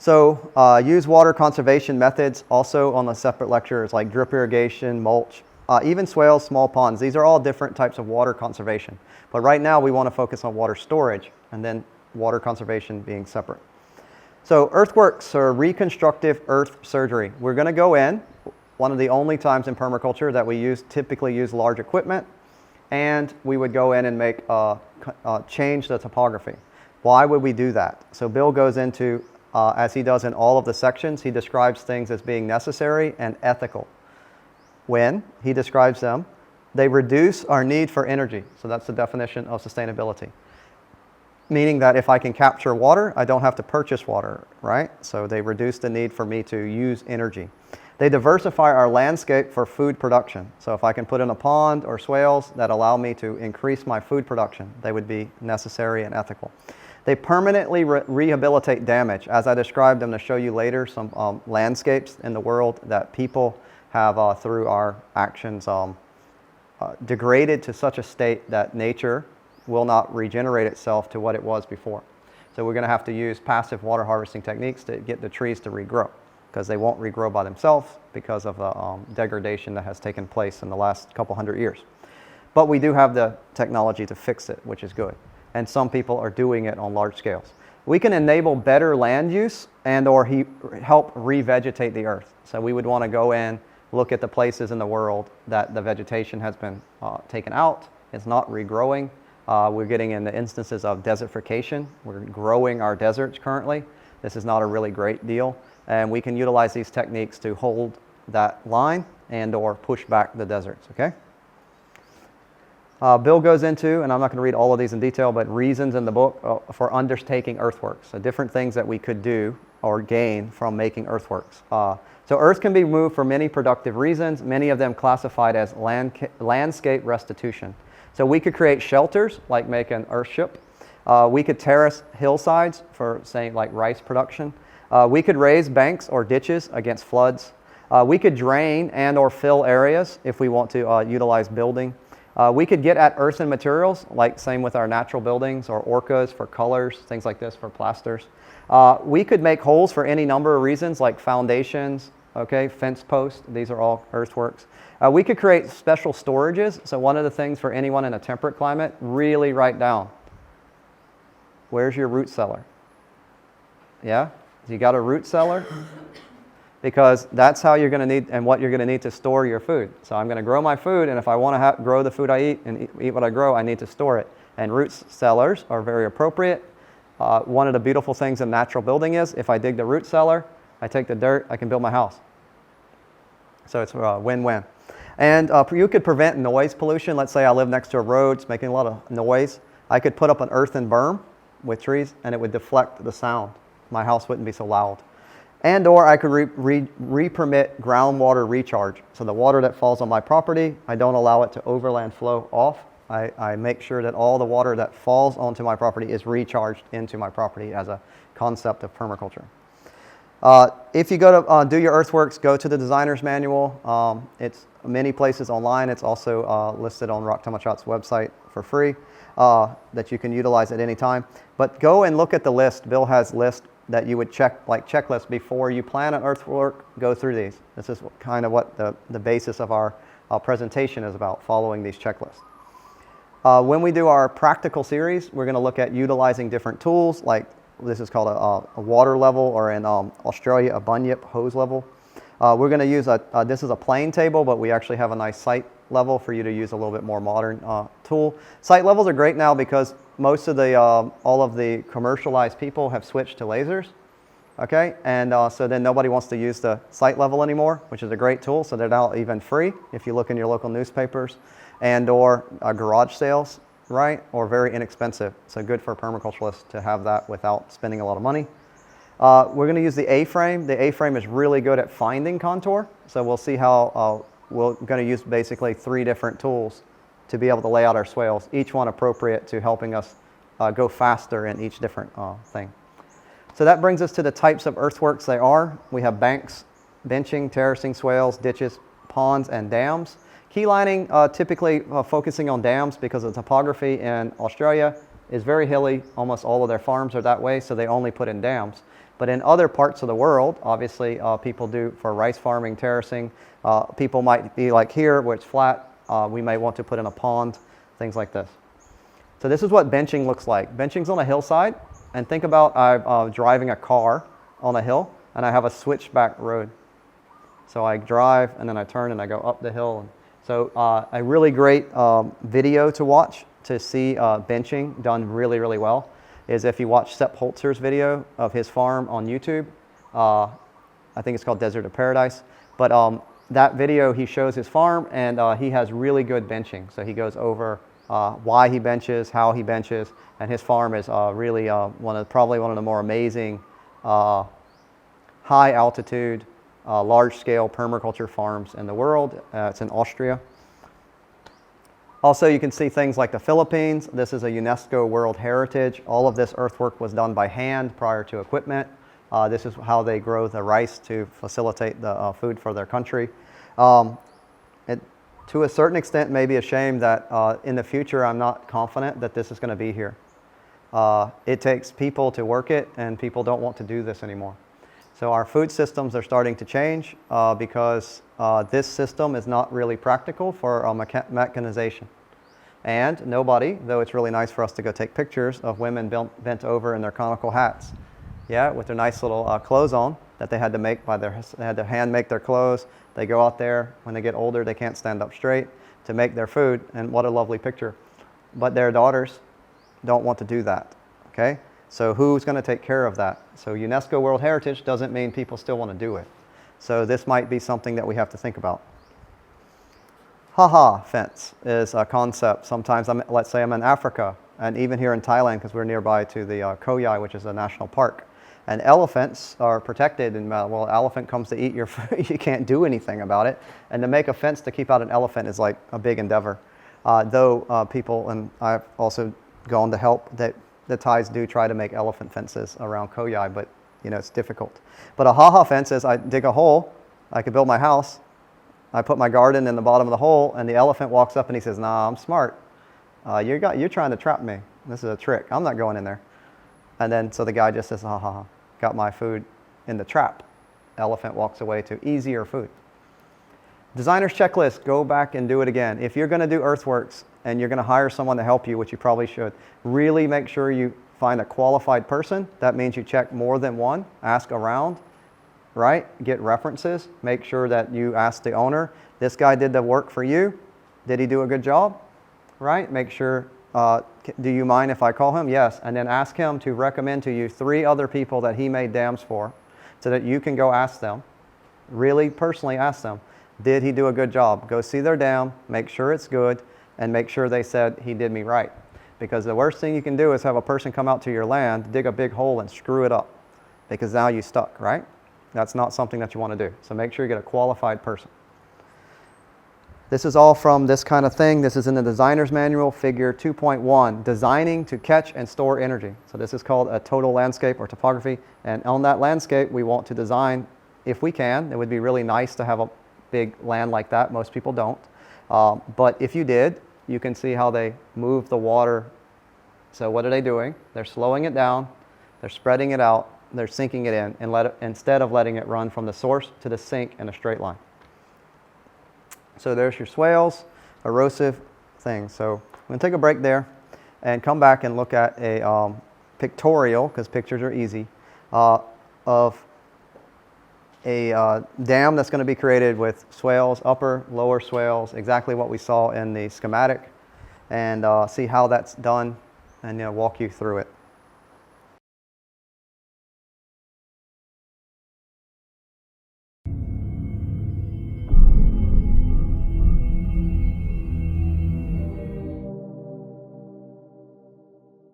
So use water conservation methods also on a separate lecture is like drip irrigation, mulch, even swales, small ponds. These are all different types of water conservation. But right now we want to focus on water storage and then water conservation being separate. So earthworks or reconstructive earth surgery. We're going to go in, one of the only times in permaculture that we typically use large equipment, and we would go in and make change the topography. Why would we do that? So Bill goes into, as he does in all of the sections, he describes things as being necessary and ethical. When he describes them, they reduce our need for energy. So that's the definition of sustainability. Meaning that if I can capture water, I don't have to purchase water, right? So they reduce the need for me to use energy. They diversify our landscape for food production. So if I can put in a pond or swales that allow me to increase my food production, they would be necessary and ethical. They permanently rehabilitate damage. As I described, I'm going to show you later some landscapes in the world that people have, through our actions, degraded to such a state that nature will not regenerate itself to what it was before. So we're going to have to use passive water harvesting techniques to get the trees to regrow, because they won't regrow by themselves because of the degradation that has taken place in the last couple hundred years. But we do have the technology to fix it, which is good. And some people are doing it on large scales. We can enable better land use and or help revegetate the earth. So we would want to go in, look at the places in the world that the vegetation has been taken out. It's not regrowing. We're getting in the instances of desertification. We're growing our deserts currently. This is not a really great deal. And we can utilize these techniques to hold that line and or push back the deserts, okay? Bill goes into, and I'm not going to read all of these in detail, but reasons in the book for undertaking earthworks. So different things that we could do or gain from making earthworks. So earth can be moved for many productive reasons, many of them classified as landscape restitution. So we could create shelters, like make an earthship. We could terrace hillsides for, say, like rice production. We could raise banks or ditches against floods. We could drain and or fill areas if we want to utilize building. We could get at earthen materials, like same with our natural buildings, or orcas for colors, things like this for plasters. We could make holes for any number of reasons, like foundations, okay, fence posts. These are all earthworks. We could create special storages. So one of the things for anyone in a temperate climate, really write down, where's your root cellar? Yeah? You got a root cellar? Because that's how you're going to need, and what you're going to need to store your food. So I'm going to grow my food, and if I want to grow the food I eat and eat what I grow, I need to store it. And root cellars are very appropriate. One of the beautiful things in natural building is, if I dig the root cellar, I take the dirt, I can build my house. So it's a win-win. And you could prevent noise pollution. Let's say I live next to a road, it's making a lot of noise. I could put up an earthen berm with trees, and it would deflect the sound. My house wouldn't be so loud. And or I could re-permit groundwater recharge. So the water that falls on my property, I don't allow it to overland flow off. I make sure that all the water that falls onto my property is recharged into my property as a concept of permaculture. If you go to do your earthworks, go to the designer's manual. It's many places online. It's also listed on Raktamachat's website for free that you can utilize at any time. But go and look at the list. Bill has lists that you would check, like checklists before you plan an earthwork. Go through these. This is kind of what the basis of our presentation is about, following these checklists. When we do our practical series, we're going to look at utilizing different tools, like this is called a water level, or in Australia, a bunyip hose level. We're going to use this is a plane table, but we actually have a nice site level for you to use a little bit more modern tool. Site levels are great now because most of the, all of the commercialized people have switched to lasers, okay? And so then nobody wants to use the site level anymore, which is a great tool. So they're now even free if you look in your local newspapers, and or garage sales, right? Or very inexpensive. So good for permaculturalists to have that without spending a lot of money. We're going to use the A-frame. The A-frame is really good at finding contour. So we'll see how we're going to use basically 3 different tools to be able to lay out our swales, each one appropriate to helping us go faster in each different thing. So that brings us to the types of earthworks they are. We have banks, benching, terracing, swales, ditches, ponds, and dams. Key lining, typically focusing on dams because the topography in Australia is very hilly. Almost all of their farms are that way, so they only put in dams. But in other parts of the world, obviously people do for rice farming, terracing, people might be like here where it's flat, we may want to put in a pond, things like this. So this is what benching looks like. Benching's on a hillside, and think about I'm driving a car on a hill, and I have a switchback road. So I drive, and then I turn, and I go up the hill. So a really great video to watch to see benching done really, really well is if you watch Sepp Holzer's video of his farm on YouTube. I think it's called Desert of Paradise. But that video, he shows his farm, and he has really good benching. So he goes over why he benches, how he benches, and his farm is really probably one of the more amazing high altitude, large-scale permaculture farms in the world. It's in Austria. Also, you can see things like the Philippines. This is a UNESCO World Heritage. All of this earthwork was done by hand prior to equipment. This is how they grow the rice to facilitate the food for their country. To a certain extent, maybe a shame that in the future, I'm not confident that this is going to be here. It takes people to work it, and people don't want to do this anymore. So our food systems are starting to change because this system is not really practical for mechanization. And nobody, though it's really nice for us to go take pictures of women bent over in their conical hats, yeah, with their nice little clothes on that they had to make they had to hand make their clothes. They go out there, when they get older, they can't stand up straight to make their food, and what a lovely picture. But their daughters don't want to do that, okay? So who's going to take care of that? So UNESCO World Heritage doesn't mean people still want to do it. So this might be something that we have to think about. Ha-ha fence is a concept. Sometimes, let's say I'm in Africa, and even here in Thailand, because we're nearby to the Khio, which is a national park. And elephants are protected, and well, elephant comes to eat your food, you can't do anything about it. And to make a fence to keep out an elephant is like a big endeavor. Though people, and I've also gone to help, that the Thais do try to make elephant fences around Khio, but you know, it's difficult. But a ha-ha fence is I dig a hole, I could build my house, I put my garden in the bottom of the hole, and the elephant walks up and he says, "Nah, I'm smart. You're trying to trap me. This is a trick. I'm not going in there." And then so the guy just says, "Ha ha ha, got my food in the trap." Elephant walks away to easier food. Designer's checklist, go back and do it again. If you're going to do earthworks and you're going to hire someone to help you, which you probably should, really make sure you find a qualified person. That means you check more than one, ask around, right? Get references, make sure that you ask the owner, this guy did the work for you, did he do a good job, right? Make sure, do you mind if I call him? Yes, and then ask him to recommend to you 3 other people that he made dams for so that you can go ask them, really personally ask them, did he do a good job? Go see their dam, make sure it's good, and make sure they said he did me right. Because the worst thing you can do is have a person come out to your land, dig a big hole and screw it up, because now you're stuck, right? That's not something that you want to do. So make sure you get a qualified person. This is all from this kind of thing. This is in the designer's manual, figure 2.1, designing to catch and store energy. So this is called a total landscape or topography. And on that landscape, we want to design, if we can. It would be really nice to have a big land like that. Most people don't. But if you did, you can see how they move the water. So what are they doing? They're slowing it down, they're spreading it out, they're sinking it in, and instead of letting it run from the source to the sink in a straight line. So there's your swales, erosive things. So I'm going to take a break there and come back and look at a pictorial, because pictures are easy, of a dam that's going to be created with swales, upper, lower swales, exactly what we saw in the schematic, and see how that's done, and walk you through it.